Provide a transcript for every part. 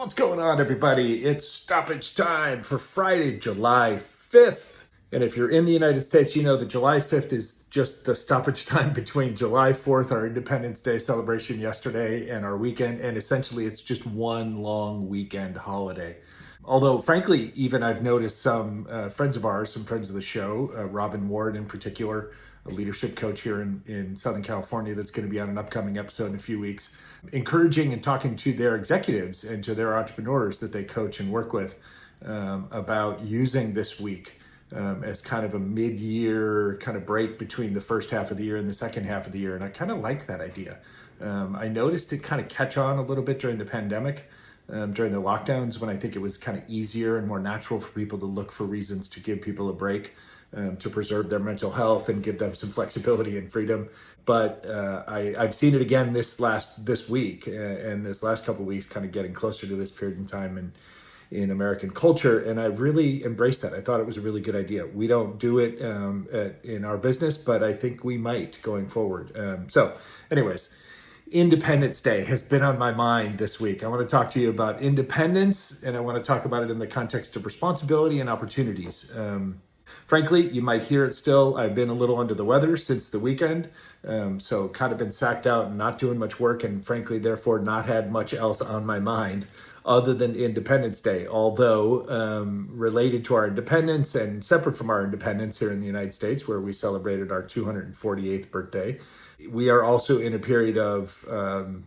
What's going on, everybody? It's stoppage time for Friday, July 5th. And if you're in the United States, you know that July 5th is just the stoppage time between July 4th, our Independence Day celebration yesterday, and our weekend. And essentially, it's just one long weekend holiday. Although, frankly, even I've noticed some friends of ours, some friends of the show, Robin Ward in particular, a leadership coach here in Southern California that's going to be on an upcoming episode in a few weeks, encouraging and talking to their executives and to their entrepreneurs that they coach and work with about using this week as kind of a mid-year kind of break between the first half of the year and the second half of the year. And I kind of like that idea. I noticed it kind of catch on a little bit during the pandemic. During the lockdowns, when I think it was kind of easier and more natural for people to look for reasons to give people a break, to preserve their mental health and give them some flexibility and freedom. But I've seen it again this week and this last couple of weeks, kind of getting closer to this period in time in American culture, and I've really embraced that. I thought it was a really good idea. We don't do it in our business, but I think we might going forward. So anyways, Independence Day has been on my mind this week. I want to talk to you about independence, and I want to talk about it in the context of responsibility and opportunities. Frankly, you might hear it still. I've been a little under the weather since the weekend, so kind of been sacked out and not doing much work, and frankly, therefore, not had much else on my mind other than Independence Day. Although related to our independence and separate from our independence here in the United States, where we celebrated our 248th birthday, we are also in a period of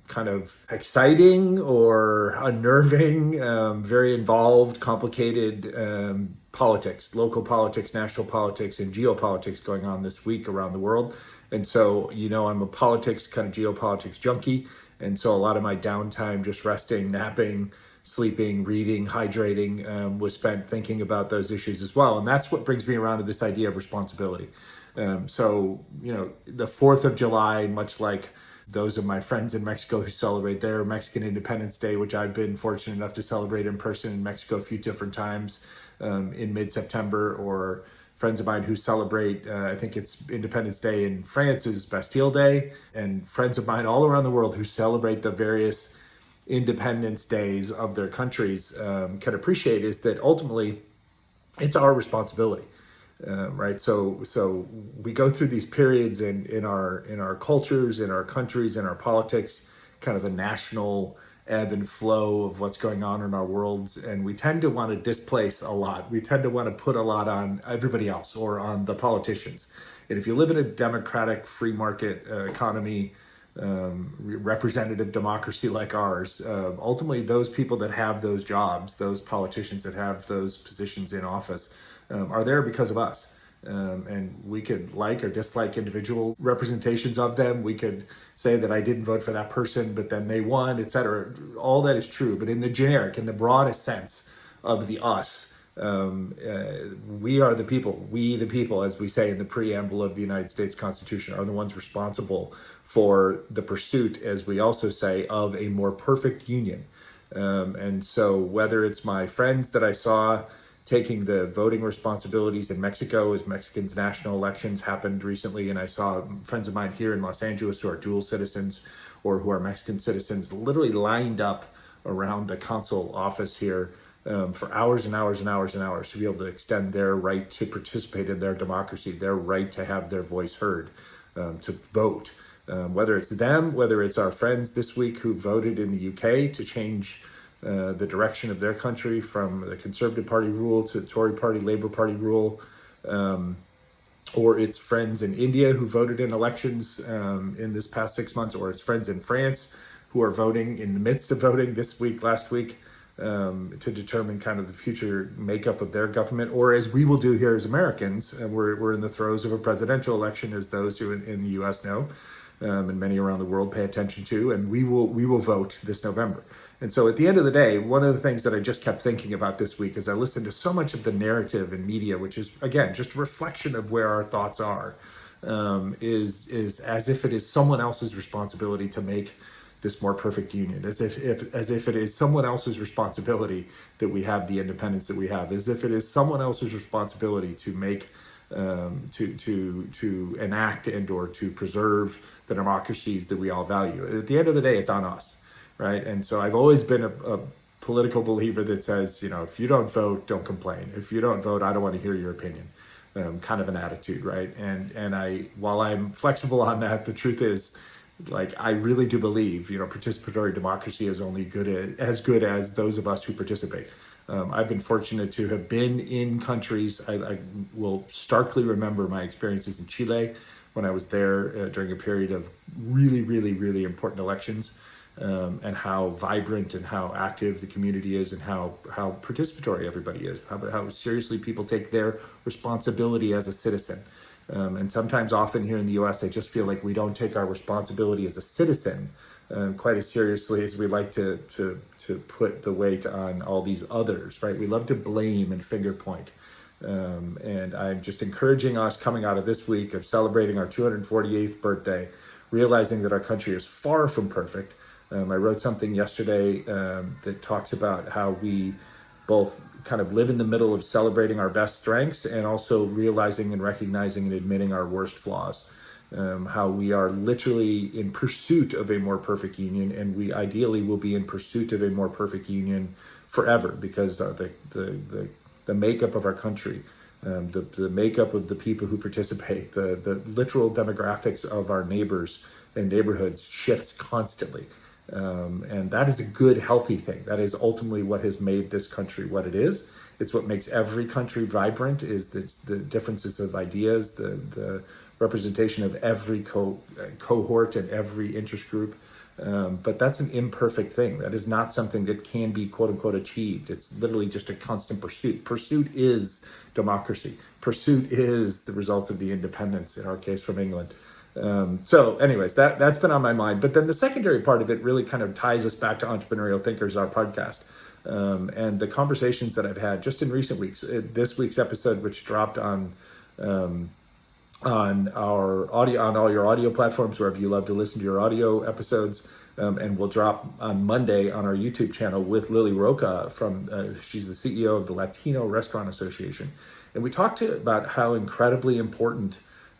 kind of exciting or unnerving, very involved, complicated politics, local politics, national politics, and geopolitics going on this week around the world. And so, I'm a politics, kind of geopolitics junkie. And so a lot of my downtime, just resting, napping, sleeping, reading, hydrating, was spent thinking about those issues as well. And that's what brings me around to this idea of responsibility. The 4th of July, much like those of my friends in Mexico who celebrate their Mexican Independence Day, which I've been fortunate enough to celebrate in person in Mexico a few different times in mid-September, or friends of mine who celebrate, I think it's Independence Day in France is Bastille Day, and friends of mine all around the world who celebrate the various independence days of their countries can appreciate is that ultimately it's our responsibility. Right. So we go through these periods in our cultures, in our countries, in our politics, kind of the national ebb and flow of what's going on in our worlds. And we tend to want to displace a lot. We tend to want to put a lot on everybody else or on the politicians. And if you live in a democratic, free market economy, representative democracy like ours, ultimately those people that have those jobs, those politicians that have those positions in office, are there because of us. And we could like or dislike individual representations of them. We could say that I didn't vote for that person, but then they won, etc. All that is true. But in the generic, in the broadest sense of the us, we are the people. We, the people, as we say in the preamble of the United States Constitution, are the ones responsible for the pursuit, as we also say, of a more perfect union. And so whether it's my friends that I saw taking the voting responsibilities in Mexico as Mexicans' national elections happened recently, and I saw friends of mine here in Los Angeles who are dual citizens or who are Mexican citizens literally lined up around the consul office here for hours and hours and hours and hours to be able to extend their right to participate in their democracy, their right to have their voice heard, to vote. Whether it's them, whether it's our friends this week who voted in the UK to change the direction of their country from the Conservative Party rule to the Tory Party, Labour Party rule, or its friends in India who voted in elections in this past 6 months, or its friends in France who are voting in the midst of voting this week, last week, to determine kind of the future makeup of their government, or as we will do here as Americans, we're in the throes of a presidential election, as those who in the U.S. know, and many around the world pay attention to, and we will vote this November. And so at the end of the day, one of the things that I just kept thinking about this week as I listened to so much of the narrative in media, which is, again, just a reflection of where our thoughts are, is as if it is someone else's responsibility to make this more perfect union, as if it is someone else's responsibility that we have the independence that we have, as if it is someone else's responsibility to make to enact and or to preserve the democracies that we all value. At the end of the day, it's on us, right? And so I've always been a political believer that says, if you don't vote, don't complain. If you don't vote, I don't want to hear your opinion. Kind of an attitude, right? And while I'm flexible on that, the truth is, like, I really do believe, participatory democracy is only as good as those of us who participate. I've been fortunate to have been in countries. I will starkly remember my experiences in Chile when I was there during a period of really, really, really important elections, and how vibrant and how active the community is, and how participatory everybody is, how seriously people take their responsibility as a citizen. And sometimes, often here in the US, I just feel like we don't take our responsibility as a citizen quite as seriously as we like to put the weight on all these others, right? We love to blame and finger point. And I'm just encouraging us, coming out of this week of celebrating our 248th birthday, realizing that our country is far from perfect. I wrote something yesterday that talks about how we both kind of live in the middle of celebrating our best strengths and also realizing and recognizing and admitting our worst flaws. How we are literally in pursuit of a more perfect union, and we ideally will be in pursuit of a more perfect union forever, because the makeup of our country, the makeup of the people who participate, the literal demographics of our neighbors and neighborhoods shifts constantly. And that is a good, healthy thing. That is ultimately what has made this country what it is. It's what makes every country vibrant, is the differences of ideas, the representation of every cohort and every interest group. But that's an imperfect thing. That is not something that can be quote unquote achieved. It's literally just a constant pursuit. Pursuit is democracy. Pursuit is the result of the independence, in our case, from England. So anyways, that's been on my mind. But then the secondary part of it really kind of ties us back to Entrepreneurial Thinkers, our podcast. And the conversations that I've had just in recent weeks. This week's episode, which dropped on our audio, on all your audio platforms, wherever you love to listen to your audio episodes, and will drop on Monday on our YouTube channel with Lily Roca she's the CEO of the Latino Restaurant Association. And we talked about how incredibly important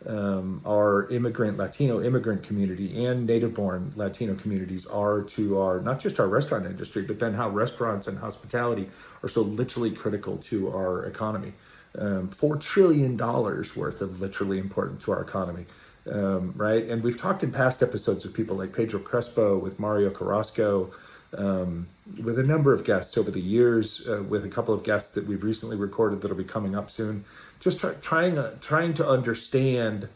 our Latino immigrant community and native-born Latino communities are to our, not just our restaurant industry, but then how restaurants and hospitality are so literally critical to our economy. $4 trillion worth of literally important to our economy, right? And we've talked in past episodes with people like Pedro Crespo, with Mario Carrasco, with a number of guests over the years, with a couple of guests that we've recently recorded that'll be coming up soon, just trying to understand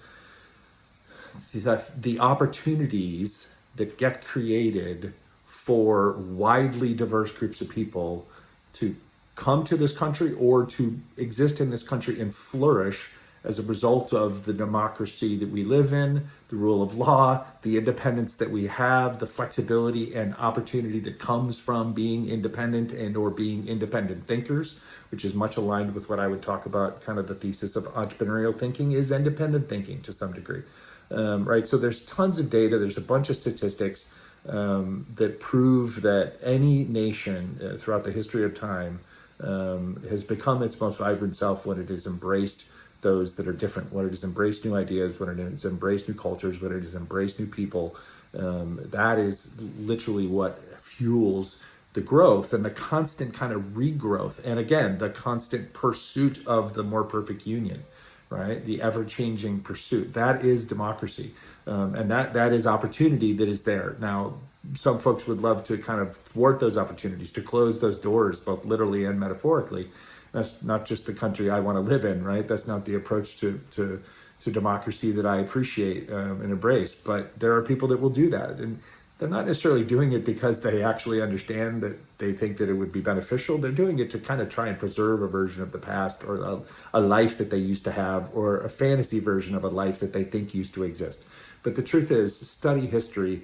the opportunities that get created for widely diverse groups of people to come to this country or to exist in this country and flourish as a result of the democracy that we live in, the rule of law, the independence that we have, the flexibility and opportunity that comes from being independent and or being independent thinkers, which is much aligned with what I would talk about. Kind of the thesis of entrepreneurial thinking is independent thinking to some degree, right? So there's tons of data, there's a bunch of statistics that prove that any nation throughout the history of time has become its most vibrant self when it has embraced those that are different, when it has embraced new ideas, when it has embraced new cultures, when it has embraced new people. That is literally what fuels the growth and the constant kind of regrowth. And again, the constant pursuit of the more perfect union, right? The ever-changing pursuit. That is democracy. And that is opportunity that is there. Now, some folks would love to kind of thwart those opportunities, to close those doors, both literally and metaphorically. That's not just the country I want to live in, right? That's not the approach to democracy that I appreciate and embrace. But there are people that will do that. And they're not necessarily doing it because they actually understand that they think that it would be beneficial. They're doing it to kind of try and preserve a version of the past, or a life that they used to have, or a fantasy version of a life that they think used to exist. But the truth is, study history,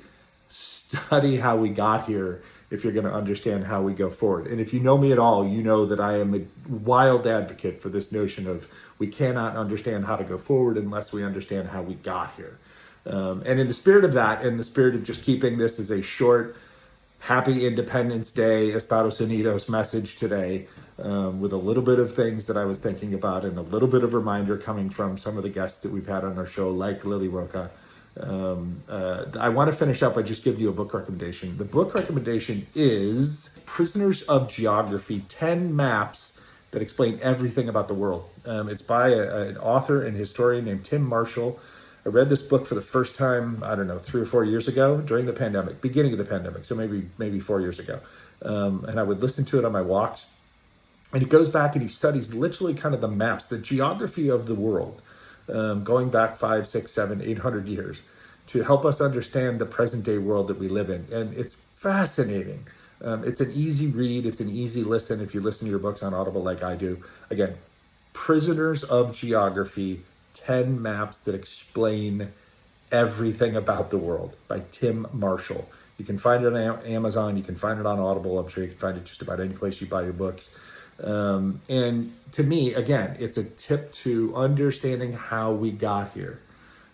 study how we got here, if you're going to understand how we go forward. And if you know me at all, you know that I am a wild advocate for this notion of we cannot understand how to go forward unless we understand how we got here. And in the spirit of that, in the spirit of just keeping this as a short, happy Independence Day, Estados Unidos message today, with a little bit of things that I was thinking about and a little bit of reminder coming from some of the guests that we've had on our show, like Lily Roca, I want to finish up by just giving you a book recommendation. The book recommendation is Prisoners of Geography, 10 Maps that Explain Everything About the World. It's by an author and historian named Tim Marshall. I read this book for the first time, I don't know, 3 or 4 years ago during the pandemic, beginning of the pandemic, so maybe 4 years ago. And I would listen to it on my walks. And he goes back and he studies literally kind of the maps, the geography of the world, going back 5, 6, 7, 800 years to help us understand the present day world that we live in. And it's fascinating. It's an easy read. It's an easy listen if you listen to your books on Audible like I do. Again, Prisoners of Geography, 10 Maps that Explain Everything About the World by Tim Marshall. You can find it on Amazon. You can find it on Audible. I'm sure you can find it just about any place you buy your books. And to me, again, it's a tip to understanding how we got here,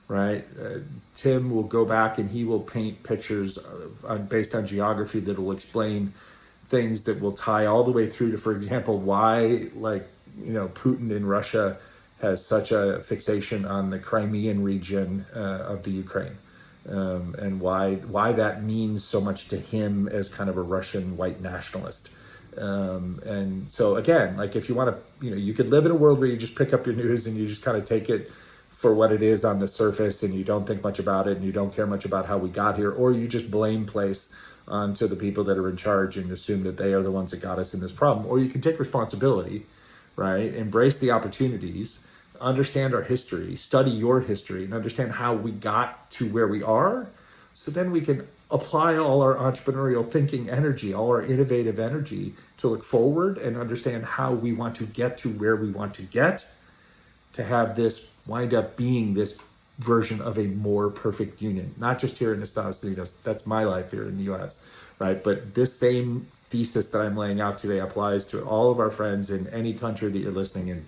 right? Tim will go back and he will paint pictures based on geography that will explain things that will tie all the way through to, for example, why, Putin in Russia has such a fixation on the Crimean region of the Ukraine. And why that means so much to him as kind of a Russian white nationalist. And so again, like if you want to, you could live in a world where you just pick up your news and you just kind of take it for what it is on the surface and you don't think much about it and you don't care much about how we got here, or you just blame place onto the people that are in charge and assume that they are the ones that got us in this problem. Or you can take responsibility, right? Embrace the opportunities, understand our history, study your history, and understand how we got to where we are. So then we can apply all our entrepreneurial thinking energy, all our innovative energy to look forward and understand how we want to get to where we want to get, to have this wind up being this version of a more perfect union, not just here in the Estados Unidos. That's my life here in the US, right? But this same thesis that I'm laying out today applies to all of our friends in any country that you're listening in,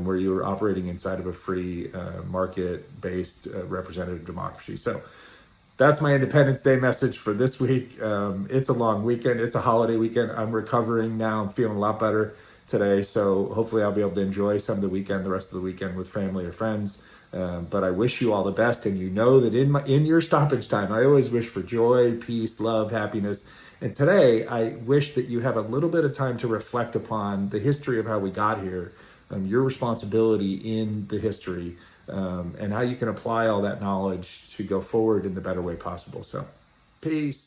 where you're operating inside of a free market-based representative democracy. So that's my Independence Day message for this week. It's a long weekend. It's a holiday weekend. I'm recovering now. I'm feeling a lot better today. So hopefully I'll be able to enjoy some of the weekend, the rest of the weekend with family or friends. But I wish you all the best. And you know that in your stoppage time, I always wish for joy, peace, love, happiness. And today, I wish that you have a little bit of time to reflect upon the history of how we got here, your responsibility in the history, and how you can apply all that knowledge to go forward in the better way possible. So, peace.